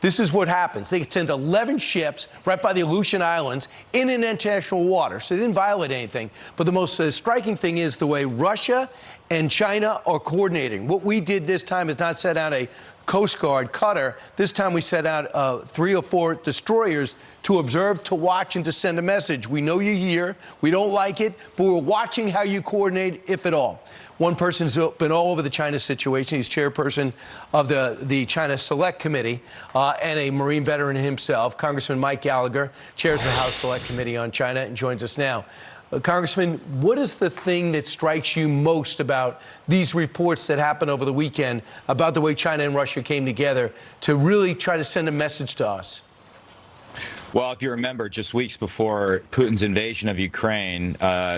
This is what happens. They sent 11 ships right by the Aleutian Islands in an international water, so they didn't violate anything. But the most striking thing is the way Russia and China are coordinating. What we did this time is not set out a Coast Guard cutter. This time we set out 3 or 4 destroyers to observe, to watch, and to send a message. We know you're here. We don't like it, but we're watching how you coordinate, if at all. One person's been all over the China situation. He's chairperson of the China Select Committee and a Marine veteran himself. Congressman Mike Gallagher chairs the House Select Committee on China and joins us now. Congressman, what is the thing that strikes you most about these reports that happened over the weekend about the way China and Russia came together to really try to send a message to us? Well, if you remember, just weeks before Putin's invasion of Ukraine,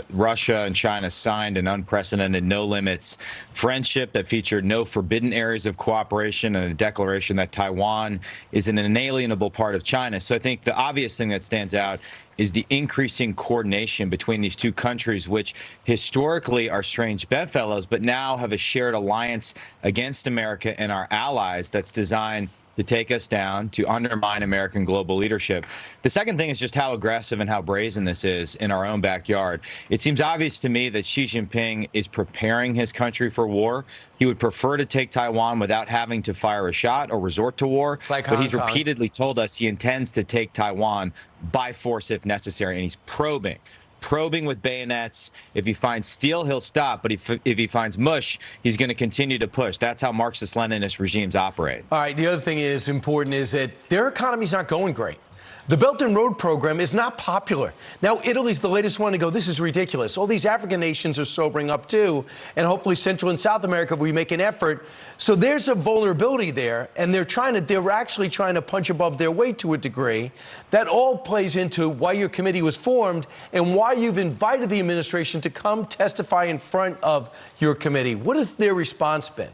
Russia and China signed an unprecedented no-limits friendship that featured no forbidden areas of cooperation and a declaration that Taiwan is an inalienable part of China. So I think the obvious thing that stands out is the increasing coordination between these two countries, which historically are strange bedfellows, but now have a shared alliance against America and our allies that's designed to take us down, to undermine American global leadership. The second thing is just how aggressive and how brazen this is in our own backyard. It seems obvious to me that Xi Jinping is preparing his country for war. He would prefer to take Taiwan without having to fire a shot or resort to war. Like but he's repeatedly told us he intends to take Taiwan by force if necessary, and he's probing with bayonets. If he finds steel, he'll stop. But if he finds mush, he's going to continue to push. That's how Marxist-Leninist regimes operate. All right. The other thing is important is that their economy's not going great. The Belt and Road program is not popular. Now, Italy's the latest one to go, this is ridiculous. All these African nations are sobering up, too, and hopefully Central and South America will make an effort. So there's a vulnerability there, and they're actually trying to punch above their weight to a degree. That all plays into why your committee was formed and why you've invited the administration to come testify in front of your committee. What has their response been?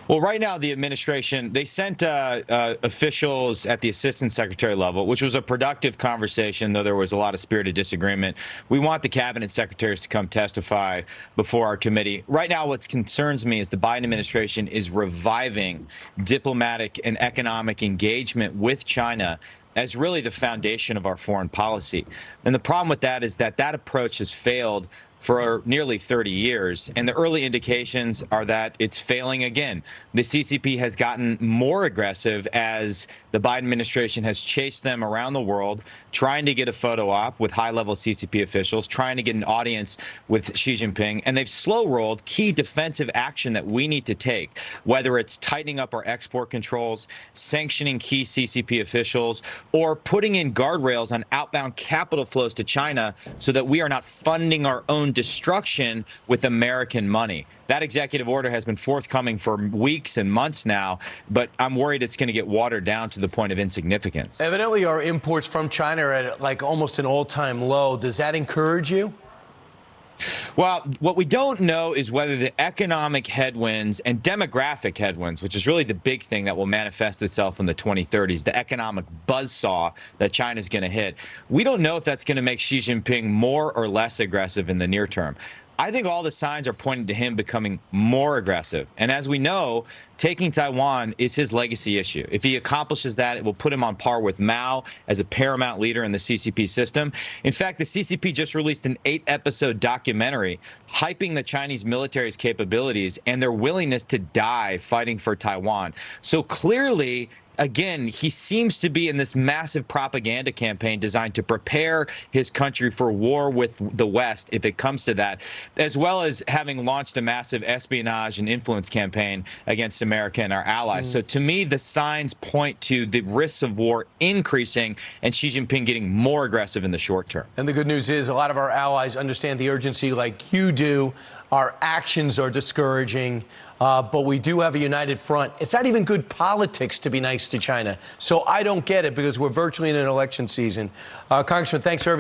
Well, right now, the administration, they sent officials at the assistant secretary level, which was a productive conversation, though there was a lot of spirited disagreement. We want the cabinet secretaries to come testify before our committee. Right now, what concerns me is the Biden administration is reviving diplomatic and economic engagement with China as really the foundation of our foreign policy. And the problem with that is that that approach has failed for nearly 30 years, and the early indications are that it's failing again. The CCP has gotten more aggressive as the Biden administration has chased them around the world, trying to get a photo op with high-level CCP officials, trying to get an audience with Xi Jinping, and they've slow-rolled key defensive action that we need to take, whether it's tightening up our export controls, sanctioning key CCP officials, or putting in guardrails on outbound capital flows to China so that we are not funding our own destruction with American money. That executive order has been forthcoming for weeks and months now, but I'm worried it's going to get watered down to the point of insignificance. Evidently, our imports from China are at like almost an all-time low. Does that encourage you? Well, what we don't know is whether the economic headwinds and demographic headwinds, which is really the big thing that will manifest itself in the 2030s, the economic buzzsaw that China's going to hit. We don't know if that's going to make Xi Jinping more or less aggressive in the near term. I think all the signs are pointing to him becoming more aggressive. And as we know, taking Taiwan is his legacy issue. If he accomplishes that, it will put him on par with Mao as a paramount leader in the CCP system. In fact, the CCP just released an 8-episode documentary hyping the Chinese military's capabilities and their willingness to die fighting for Taiwan. So clearly, again, he seems to be in this massive propaganda campaign designed to prepare his country for war with the West, if it comes to that, as well as having launched a massive espionage and influence campaign against America and our allies. So to me, the signs point to the risks of war increasing and Xi Jinping getting more aggressive in the short term. And the good news is a lot of our allies understand the urgency like you do. Our actions are discouraging, but we do have a united front. It's not even good politics to be nice to China. So I don't get it because we're virtually in an election season. Congressman, thanks for everything.